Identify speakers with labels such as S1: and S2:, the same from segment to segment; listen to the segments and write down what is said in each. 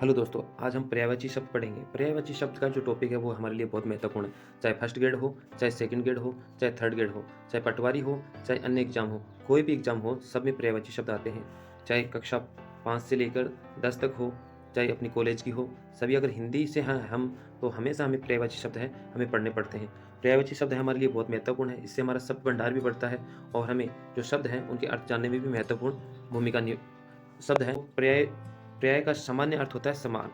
S1: Hello दोस्तों, आज हम पर्यायवाची शब्द पढ़ेंगे। पर्यायवाची शब्द का जो टॉपिक है वो हमारे लिए बहुत महत्वपूर्ण है। चाहे फर्स्ट ग्रेड हो, चाहे सेकंड ग्रेड हो, चाहे थर्ड ग्रेड हो, चाहे पटवारी हो, चाहे अन्य एग्जाम हो, कोई भी एग्जाम हो, सब में पर्यायवाची शब्द आते हैं। चाहे कक्षा 5 से लेकर 10 तक हो, चाहे अपनी कॉलेज की हो, सभी अगर हिंदी से हैं हम तो हमेशा हमें पर्यायवाची शब्द हैं हमें पढ़ने पड़ते हैं। पर्यायवाची शब्द है हमारे लिए बहुत महत्वपूर्ण है। इससे हमारा शब्द भंडार भी बढ़ता है और हमें जो शब्द हैं उनके अर्थ जानने में भी महत्वपूर्ण भूमिका शब्द है। पर्याय पर्याय का सामान्य अर्थ होता है समान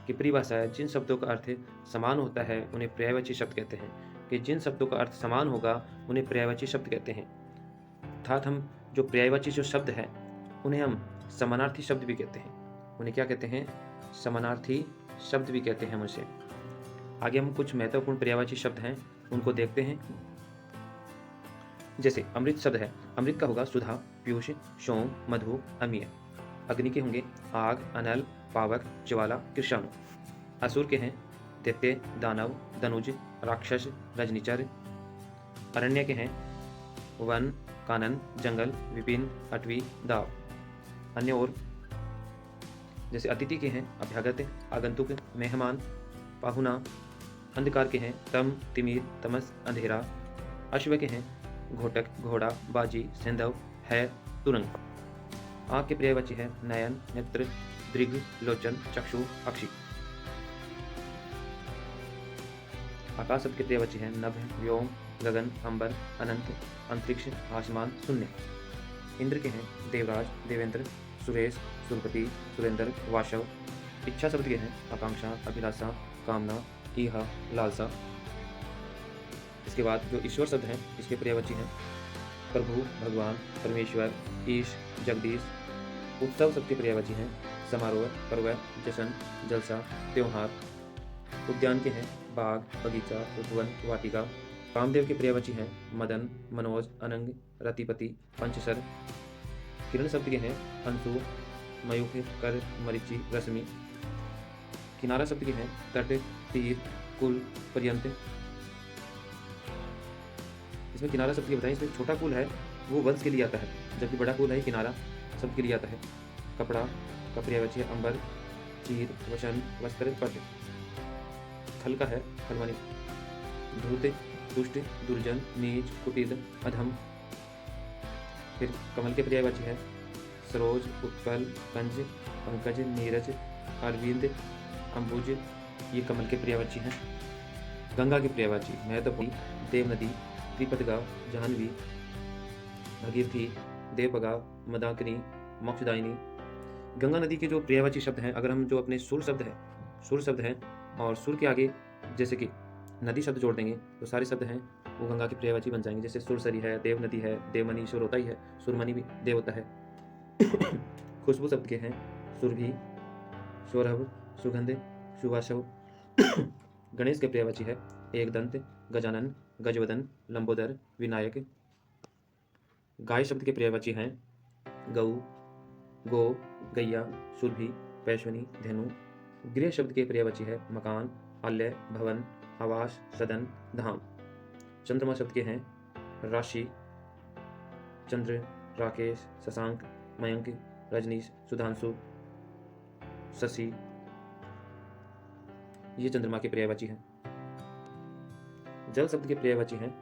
S1: की परिभाषा है। जिन शब्दों का अर्थ समान होता है उन्हें पर्यायवाची शब्द कहते हैं। कि जिन शब्दों का अर्थ समान होगा उन्हें पर्यायवाची शब्द कहते हैं। अर्थात हम जो पर्यायवाची जो शब्द है उन्हें हम समानार्थी शब्द भी कहते हैं। उन्हें क्या कहते हैं? समानार्थी शब्द भी कहते हैं उनसे। आगे हम कुछ महत्वपूर्ण पर्यायवाची शब्द हैं उनको देखते हैं। जैसे अमृत शब्द है, अमृत का होगा सुधा, पीयूष, सोम, मधु, अमीय। अग्नि के होंगे आग, अनल, पावक, ज्वाला, कृषाणु। असुर के हैं दैत्य, दानव, दनुज, राक्षस, रजनीचर। अरण्य के हैं वन, कानन, जंगल, विपिन, अटवी, दाव। अन्य और जैसे अतिथि के हैं अभ्यागत, आगंतुक, मेहमान, पाहुना। अंधकार के हैं तम, तिमिर, तमस, अंधेरा। अश्व के हैं घोटक, घोड़ा, बाजी, सैंधव, है, तुरंग। आँख के पर्यायवाची है नयन, नेत्र, दृग, लोचन, चक्षु, अक्षि। आकाश शब्द के पर्यायवाची है नभ, व्योम, गगन, अंबर, अनंत, अंतरिक्ष, आसमान, शून्य। इंद्र के हैं देवराज, देवेंद्र, सुरेश, सुरपति, सुरेंद्र, वाशव। इच्छा शब्द के हैं आकांक्षा, अभिलाषा, कामना, ईहा, लालसा। इसके बाद जो ईश्वर शब्द है इसके पर्यायवाची हैं प्रभु, भगवान, परमेश्वर, ईश, जगदीश। उत्सव शब्द के पर्यायवाची हैं समारोह, पर्व, जश्न, जलसा, त्योहार। उद्यान के हैं बाग, बगीचा, उपवन, वाटिका। कामदेव के पर्यायवाची हैं मदन, मनोज, अनंग, रतिपति, पंचसर। किरण शब्द के हैं अंशु, मयूख, कर, मरीचि, रश्मि। किनारा शब्द के हैं तट, तीर, कुल, पर्यंत। इसमें किनारा शब्द की बताएं, इसमें छोटा कुल है वो वंश के लिए आता है, जबकि बड़ा कुल है किनारा शब्द के लिए आता है। कपड़ा का पर्यायवाची है अंबर, चीर, वचन, वस्त्र, पट। खल का है खलवानी, धूत, दुष्ट, दुर्जन, नीच, कुटिल, अधम। फिर कमल के पर्यायवाची है सरोज, उत्पल, कंज, पंकज, नीरज, अरविंद, अंबुज। ये कमल के पर्यायवाची हैं। गंगा के पर्यायवाची महत्वपूर्ण देवनदी, त्रिपतगा, जाह्नवी, भगीरथी, देवपगा, मदाकिनी, मोक्षदायिनी। गंगा नदी के जो पर्यायवाची शब्द हैं, अगर हम जो अपने सुर शब्द हैं और सुर के आगे जैसे कि नदी शब्द जोड़ देंगे तो सारे शब्द हैं वो गंगा के पर्यायवाची बन जाएंगे। जैसे सुरसरी है, देव नदी है, देवमणि सुर होता ही है, सुरमणि भी देव होता है। खुशबू शब्द के हैं सुरभि, सौरभ, सुगंध, सुवासव। गणेश के पर्यायवाची है एकदंत, गजानन, गजवदन, लंबोदर, विनायक। गाय शब्द के पर्यायवाची हैं गऊ, गो, गैया, सुरभि, पैश्वनी, धेनु। गृह शब्द के पर्यायवाची है मकान, आलय, भवन, आवास, सदन, धाम। चंद्रमा शब्द के हैं राशि, चंद्र, राकेश, शशांक, मयंक, रजनीश, सुधांशु, शशि। ये चंद्रमा के पर्यायवाची हैं। जल शब्द के पर्यायवाची हैं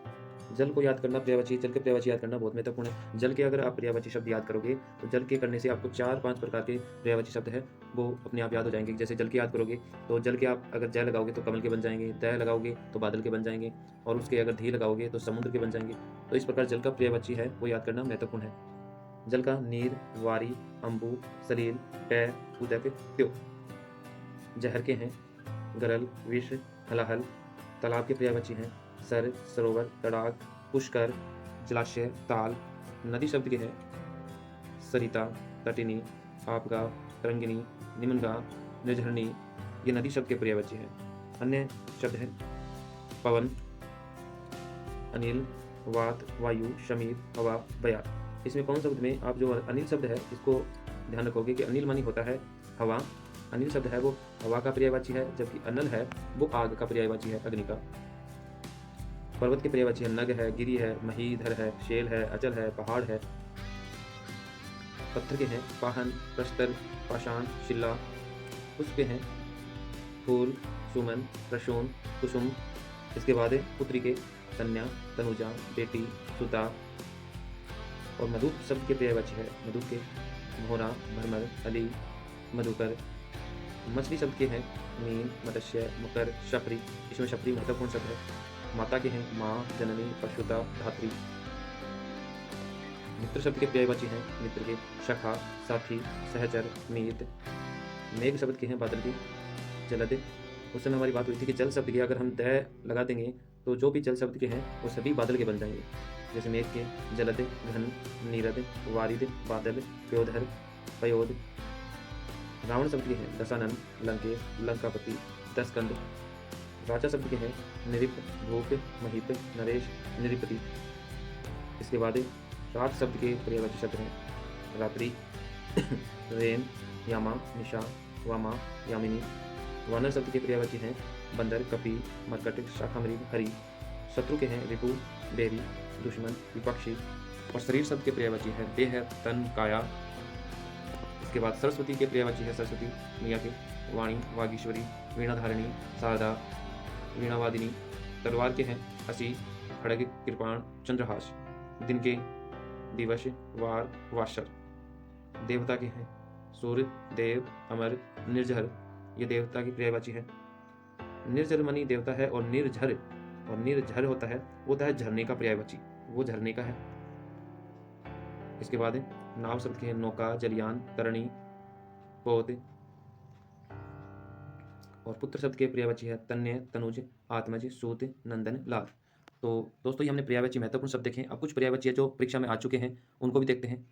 S1: जल को याद करना, पर्यायवाची जल के पर्यायवाची याद करना बहुत महत्वपूर्ण है। जल के अगर आप पर्यायवाची शब्द याद करोगे तो जल के करने से आपको 4-5 प्रकार के पर्यायवाची शब्द है वो अपने आप याद हो जाएंगे। जैसे जल के याद करोगे तो जल के आप अगर जय लगाओगे तो कमल के बन जाएंगे, दय लगाओगे तो बादल के बन जाएंगे, और उसके अगर धी लगाओगे तो समुद्र के बन जाएंगे। तो इस प्रकार जल का पर्यायवाची है वो याद करना महत्वपूर्ण है। जल का नीर, वारी, अम्बु, सलील, पै, उदक, त्यो। जहर के हैं गरल, विष, हलाहल। तालाब के पर्यायवाची हैं सर, सरोवर, तड़ाग, पुष्कर, जलाशय, ताल। नदी शब्द के हैं सरिता, तटिनी, आपगा, तरंगिनी, निमनगा, निर्झरणी। ये नदी शब्द के पर्यायवाची हैं। अन्य शब्द हैं पवन, अनिल, वात, वायु, शमीर, हवा, बयार। इसमें पवन शब्द में आप जो अनिल शब्द है इसको ध्यान रखोगे कि अनिल मानी होता है हवा। अनिल शब्द है वो हवा का पर्यायवाची है, जबकि अनल है वो आग का पर्यायवाची है, अग्नि का। पर्वत के पर्यायवाची है नग है, गिरी है, महीधर है, शेल है, अचल है, पहाड़ है। पत्थर के हैं पाहन, प्रस्तर, पाषाण, शिला। पुष्प के हैं फूल, सुमन, प्रसून, कुसुम। इसके बाद है पुत्री के कन्या, तनुजा, बेटी, सुता। और मधुप शब्द के पर्यायवाची है मधुप के भौरा, भरमर, अली, मधुकर। मछली शब्द के हैं मीन, मत्स्य, मकर, शपरी। इसमें शपरी महत्वपूर्ण शब्द है। माता के हैं माँ, जननी, पशुता, धात्री। मित्र शब्द के पर्यायवाची हैं मित्र के सखा, साथी, सहचर, मीत। मेघ शब्द के हैं बादल की, जलद। उस समय हमारी बात हुई थी कि जल शब्द के अगर हम द लगा देंगे तो जो भी जल शब्द के हैं वो सभी बादल के बन जाएंगे। जैसे मेघ के जलद, घन, नीरद, वारिद, बादल, प्योधर, पयोद। रावण शब्द के हैं दशानन, लंकेश, लंकापति, दसकंद। राजा शब्द के हैं निरिप, भूप, महीप, नरेश, निरिपति। इसके बाद रात शब्द के पर्यायवाची शब्द हैं रात्रि, रेन, यामा, निशा, वामा, यामिनी। वानर शब्द के पर्यायवाची हैं बंदर, कपि, मरकट, शाखामृग, हरि। शत्रु के हैं रिपु, बैरी, दुश्मन, विपक्षी। और शरीर शब्द के पर्यायवाची है देह, तन, काया। इसके बाद सरस्वती के पर्यायवाची है सरस्वती मैया के वाणी, वागीश्वरी, वीणाधारिणी, शारदा, वीणावादिनी। तलवार के हैं हसी, खड़ग, कृपाण, चंद्रहास। दिन के दिवस, वार, वाशर। देवता के हैं सूर्य, देव, अमर, निर्झर। ये देवता की पर्यायवाची है। निर्जरमणि देवता है और निर्झर होता है झरने का पर्यायवाची, वो झरने का है। इसके बाद नाव शब्द के हैं नौका, जलयान, तरणी, पोत। और पुत्र शब्द के पर्यायवाची है तन्य, तनुज, आत्मज, सूत, नंदन, लाल। तो दोस्तों ये हमने पर्यायवाची महत्वपूर्ण शब्द देखे। अब कुछ पर्यायवाची है जो परीक्षा में आ चुके हैं उनको भी देखते हैं।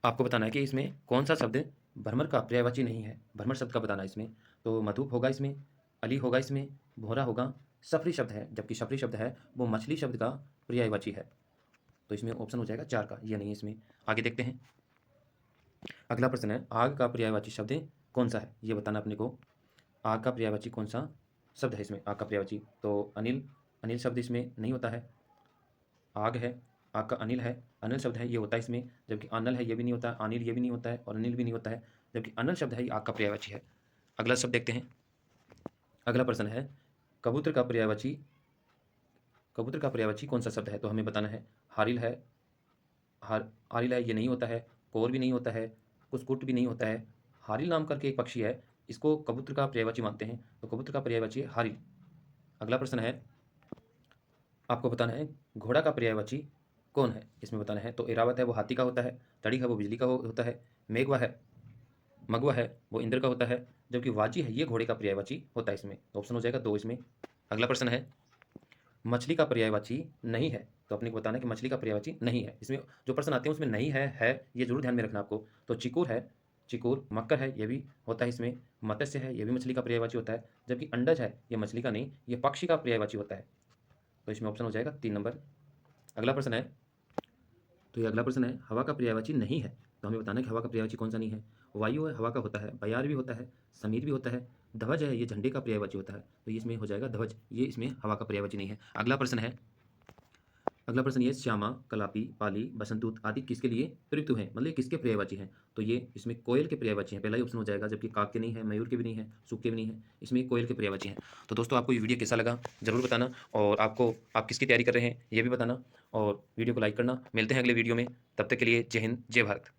S1: आपको बताना है कि इसमें कौन सा शब्द भ्रमर का पर्यायवाची नहीं है। भ्रमर शब्द का बताना है इसमें। तो मधुप होगा इसमें, अली होगा इसमें, भौरा होगा, सफरी शब्द है, जबकि सफरी शब्द है वो मछली शब्द का पर्यायवाची है। तो इसमें ऑप्शन हो जाएगा 4 का, ये नहीं है इसमें। आगे देखते हैं। अगला प्रश्न है आग का पर्यायवाची शब्द कौन सा है, ये बताना अपने को। आग का पर्यायवाची कौन सा शब्द है इसमें। आग का पर्यायवाची तो अनिल शब्द इसमें नहीं होता है। आग है, आग का अनिल है, अनिल शब्द है ये होता है इसमें, जबकि अनल है ये भी नहीं होता है, अनिल ये भी नहीं होता है और अनिल भी नहीं होता है, जबकि अनल शब्द है ये आग का पर्यायवाची है। अगला शब्द देखते हैं। अगला प्रश्न है कबूतर का पर्यायवाची कौन सा शब्द है। तो हमें बताना है हारिल है, हारिल है ये नहीं होता है, कोर भी नहीं होता है, कुसकुट भी नहीं होता है। हारिल नाम करके एक पक्षी है, इसको कबूतर का पर्यायवाची मानते हैं, तो कबूतर का पर्यायवाची है हारिल। अगला प्रश्न है आपको बताना है घोड़ा का पर्यायवाची कौन है, इसमें बताना है। तो एरावत है वो हाथी का होता है, तड़ी है वो बिजली का होता है, मगवा है वो इंद्र का होता है, जबकि वाजी है ये घोड़े का पर्यायवाची होता है इसमें। तो ऑप्शन हो जाएगा 2 इसमें। अगला प्रश्न है मछली का पर्यायवाची नहीं है। तो अपने को बताना है कि मछली का पर्यायवाची नहीं है। इसमें जो प्रश्न आते हैं उसमें नहीं है ये जरूर ध्यान में रखना आपको। तो चिकूर है, चिकूर, मक्कर है ये भी होता है इसमें, मत्स्य है ये भी मछली का पर्यायवाची होता है, जबकि अंडज है ये मछली का नहीं, ये पक्षी का पर्यायवाची होता है। तो इसमें ऑप्शन हो जाएगा 3 नंबर। अगला प्रश्न है तो ये अगला प्रश्न है हवा का पर्यायवाची नहीं है। तो हमें बताना है कि हवा का पर्यायवाची कौन सा नहीं है। वायु है हवा का होता है, बयार भी होता है, समीर भी होता है, ध्वज है ये झंडे का पर्यायवाची होता है, तो ये इसमें हो जाएगा ध्वज, ये इसमें हवा का पर्यायवाची नहीं है। अगला प्रश्न ये श्यामा, कलापी, पाली, बसंतूत आदि किसके लिए प्रयुक्त हैं, मतलब किसके पर्यायवाची हैं। तो ये इसमें कोयल के पर्यायवाची हैं, पहला ही ऑप्शन हो जाएगा, जबकि काक के नहीं है, मयूर के भी नहीं है, सूख के भी नहीं है, इसमें कोयल के पर्यायवाची हैं। तो दोस्तों आपको ये वीडियो कैसा लगा जरूर बताना, और आप किसकी तैयारी कर रहे हैं ये भी बताना, और वीडियो को लाइक करना। मिलते हैं अगले वीडियो में, तब तक के लिए जय हिंद, जय भारत।